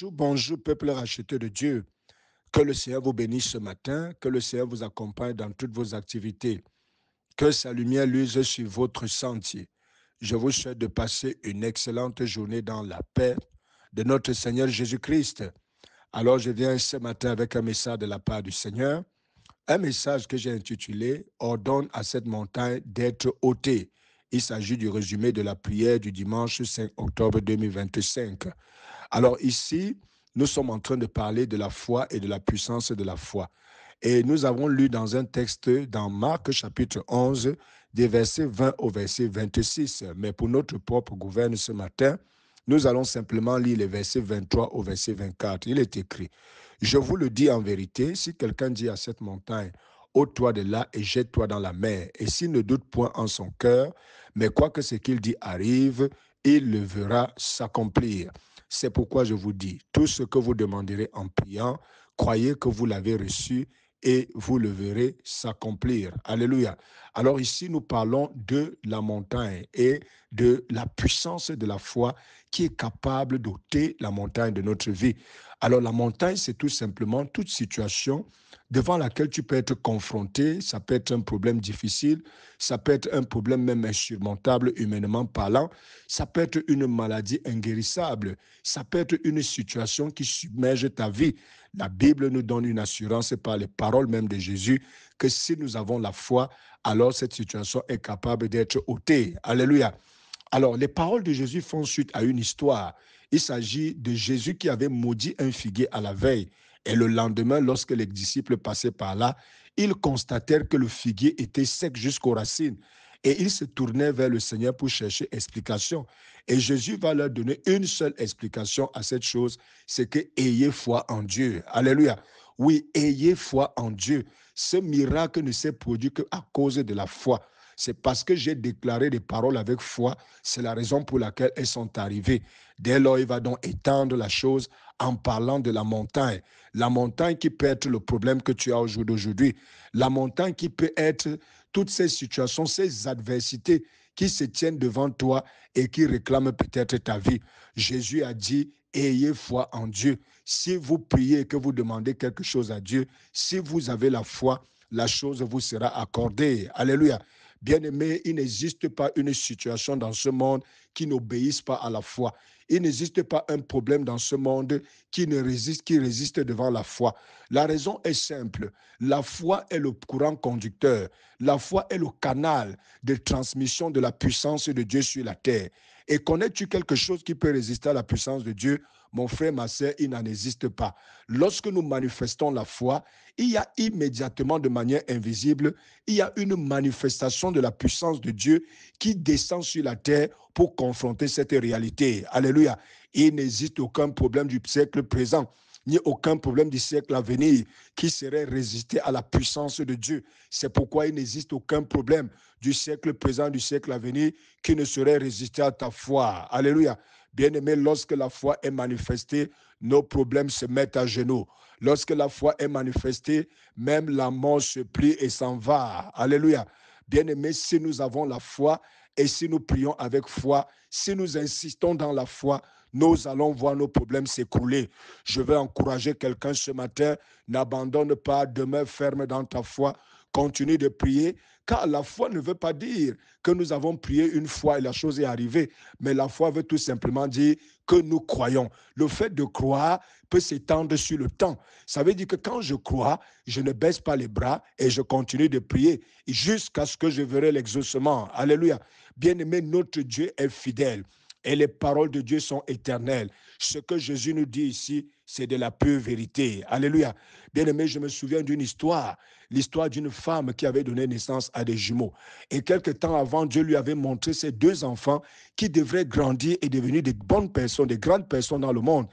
Bonjour, bonjour, peuple racheté de Dieu. Que le Seigneur vous bénisse ce matin, que le Seigneur vous accompagne dans toutes vos activités, que sa lumière luise sur votre sentier. Je vous souhaite de passer une excellente journée dans la paix de notre Seigneur Jésus-Christ. Alors, je viens ce matin avec un message de la part du Seigneur, un message que j'ai intitulé « Ordonne à cette montagne d'être ôtée ». Il s'agit du résumé de la prière du dimanche 5 octobre 2025. Alors ici, nous sommes en train de parler de la foi et de la puissance de la foi. Et nous avons lu dans un texte dans Marc chapitre 11, des versets 20 au verset 26. Mais pour notre propre gouverne ce matin, nous allons simplement lire les versets 23 au verset 24. Il est écrit, « Je vous le dis en vérité, si quelqu'un dit à cette montagne, ôte-toi de là et jette-toi dans la mer, et s'il ne doute point en son cœur, mais quoi que ce qu'il dit arrive, il le verra s'accomplir. C'est pourquoi je vous dis, tout ce que vous demanderez en priant, croyez que vous l'avez reçu et vous le verrez s'accomplir. » Alléluia. Alors ici, nous parlons de la montagne et de la puissance de la foi qui est capable d'ôter la montagne de notre vie. Alors la montagne, c'est tout simplement toute situation devant laquelle tu peux être confronté. Ça peut être un problème difficile, ça peut être un problème même insurmontable humainement parlant, ça peut être une maladie inguérissable, ça peut être une situation qui submerge ta vie. La Bible nous donne une assurance par les paroles même de Jésus que si nous avons la foi, alors cette situation est capable d'être ôtée. Alléluia. Alors, les paroles de Jésus font suite à une histoire. Il s'agit de Jésus qui avait maudit un figuier à la veille. Et le lendemain, lorsque les disciples passaient par là, ils constatèrent que le figuier était sec jusqu'aux racines. Et ils se tournaient vers le Seigneur pour chercher explication. Et Jésus va leur donner une seule explication à cette chose, c'est que ayez foi en Dieu. Alléluia. Oui, ayez foi en Dieu. Ce miracle ne s'est produit qu'à cause de la foi. C'est parce que j'ai déclaré des paroles avec foi, c'est la raison pour laquelle elles sont arrivées. Dès lors, il va donc étendre la chose en parlant de la montagne. La montagne qui peut être le problème que tu as au jour d'aujourd'hui. La montagne qui peut être toutes ces situations, ces adversités qui se tiennent devant toi et qui réclament peut-être ta vie. Jésus a dit, ayez foi en Dieu. Si vous priez et que vous demandez quelque chose à Dieu, si vous avez la foi, la chose vous sera accordée. Alléluia. Bien-aimé, il n'existe pas une situation dans ce monde qui n'obéisse pas à la foi. Il n'existe pas un problème dans ce monde qui résiste devant la foi. La raison est simple. La foi est le courant conducteur. La foi est le canal de transmission de la puissance de Dieu sur la terre. Et connais-tu quelque chose qui peut résister à la puissance de Dieu? Mon frère, ma sœur, il n'en existe pas. Lorsque nous manifestons la foi, il y a immédiatement de manière invisible, il y a une manifestation de la puissance de Dieu qui descend sur la terre pour confronter cette réalité. Alléluia. Il n'existe aucun problème du siècle présent ni aucun problème du siècle à venir qui serait résister à la puissance de Dieu. C'est pourquoi il n'existe aucun problème du siècle présent, du siècle à venir qui ne saurait résister à ta foi. Alléluia. Bien-aimé, lorsque la foi est manifestée, nos problèmes se mettent à genoux. Lorsque la foi est manifestée, même la mort se plie et s'en va. Alléluia. Bien-aimé, si nous avons la foi et si nous prions avec foi, si nous insistons dans la foi, nous allons voir nos problèmes s'écrouler. Je vais encourager quelqu'un ce matin, n'abandonne pas, demeure ferme dans ta foi, continue de prier, car la foi ne veut pas dire que nous avons prié une fois et la chose est arrivée, mais la foi veut tout simplement dire que nous croyons. Le fait de croire peut s'étendre sur le temps. Ça veut dire que quand je crois, je ne baisse pas les bras et je continue de prier jusqu'à ce que je verrai l'exaucement. Alléluia. Bien-aimé, notre Dieu est fidèle. Et les paroles de Dieu sont éternelles. Ce que Jésus nous dit ici, c'est de la pure vérité. Alléluia. Bien-aimé, je me souviens d'une histoire, l'histoire d'une femme qui avait donné naissance à des jumeaux. Et quelque temps avant, Dieu lui avait montré ses deux enfants qui devraient grandir et devenir des bonnes personnes, des grandes personnes dans le monde.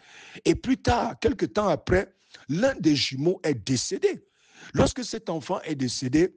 Et plus tard, quelque temps après, l'un des jumeaux est décédé. Lorsque cet enfant est décédé,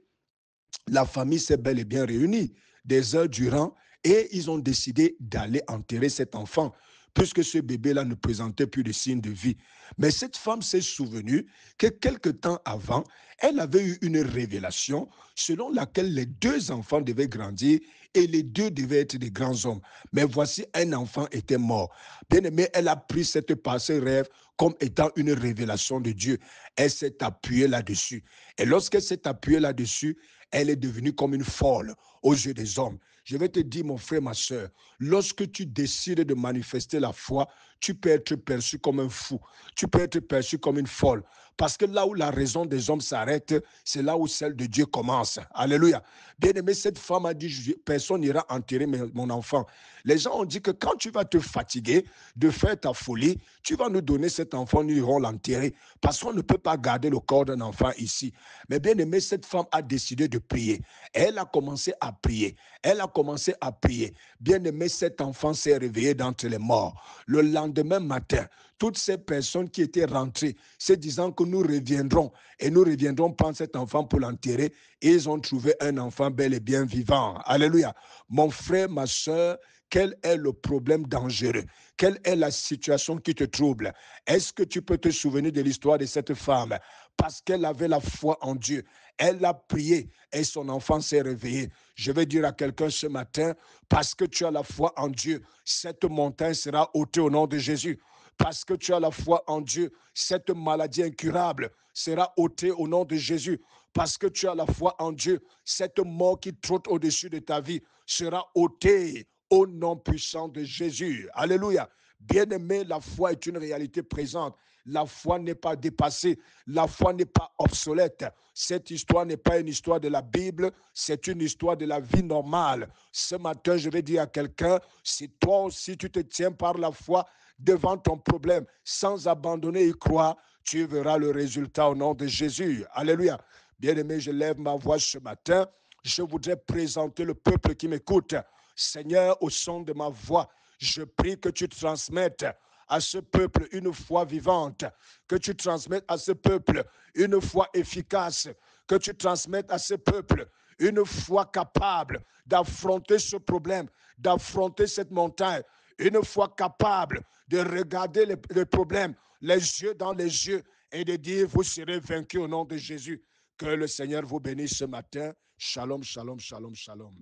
la famille s'est bel et bien réunie des heures durant et ils ont décidé d'aller enterrer cet enfant. puisque ce bébé-là ne présentait plus de signes de vie. Mais cette femme s'est souvenue que quelque temps avant, elle avait eu une révélation selon laquelle les deux enfants devaient grandir et les deux devaient être des grands hommes. Mais voici, un enfant était mort. Bien aimé, elle a pris ce rêve comme étant une révélation de Dieu. Elle s'est appuyée là-dessus. Et lorsqu'elle s'est appuyée là-dessus, elle est devenue comme une folle aux yeux des hommes. Je vais te dire, mon frère, ma soeur, lorsque tu décides de manifester la foi, tu peux être perçu comme un fou. Tu peux être perçu comme une folle. Parce que là où la raison des hommes s'arrête, c'est là où celle de Dieu commence. Alléluia. Bien aimé, cette femme a dit, personne n'ira enterrer mon enfant. Les gens ont dit que quand tu vas te fatiguer de faire ta folie, tu vas nous donner cet enfant, nous irons l'enterrer. Parce qu'on ne peut pas garder le corps d'un enfant ici. Mais bien aimé, cette femme a décidé de prier. Elle a commencé à prier. Elle a commencé à prier. Bien aimé, cet enfant s'est réveillé d'entre les morts. Le lendemain matin, toutes ces personnes qui étaient rentrées, se disant que nous reviendrons et nous reviendrons prendre cet enfant pour l'enterrer, et ils ont trouvé un enfant bel et bien vivant. Alléluia. Mon frère, ma soeur, quel est le problème dangereux? Quelle est la situation qui te trouble? Est-ce que tu peux te souvenir de l'histoire de cette femme? Parce qu'elle avait la foi en Dieu. Elle a prié et son enfant s'est réveillé. Je vais dire à quelqu'un ce matin, parce que tu as la foi en Dieu, cette montagne sera ôtée au nom de Jésus. Parce que tu as la foi en Dieu, cette maladie incurable sera ôtée au nom de Jésus. Parce que tu as la foi en Dieu, cette mort qui trotte au-dessus de ta vie sera ôtée au nom puissant de Jésus. Alléluia. Bien-aimé, la foi est une réalité présente. La foi n'est pas dépassée. La foi n'est pas obsolète. Cette histoire n'est pas une histoire de la Bible, c'est une histoire de la vie normale. Ce matin, je vais dire à quelqu'un, si toi aussi tu te tiens par la foi devant ton problème, sans abandonner et croire, tu verras le résultat au nom de Jésus. Alléluia. Bien-aimé, je lève ma voix ce matin. Je voudrais présenter le peuple qui m'écoute. Seigneur, au son de ma voix, je prie que tu transmettes à ce peuple une foi vivante, que tu transmettes à ce peuple une foi efficace, que tu transmettes à ce peuple une foi capable d'affronter ce problème, d'affronter cette montagne, une foi capable de regarder les problèmes, les yeux dans les yeux, et de dire, vous serez vaincus au nom de Jésus. Que le Seigneur vous bénisse ce matin. Shalom, shalom, shalom, shalom.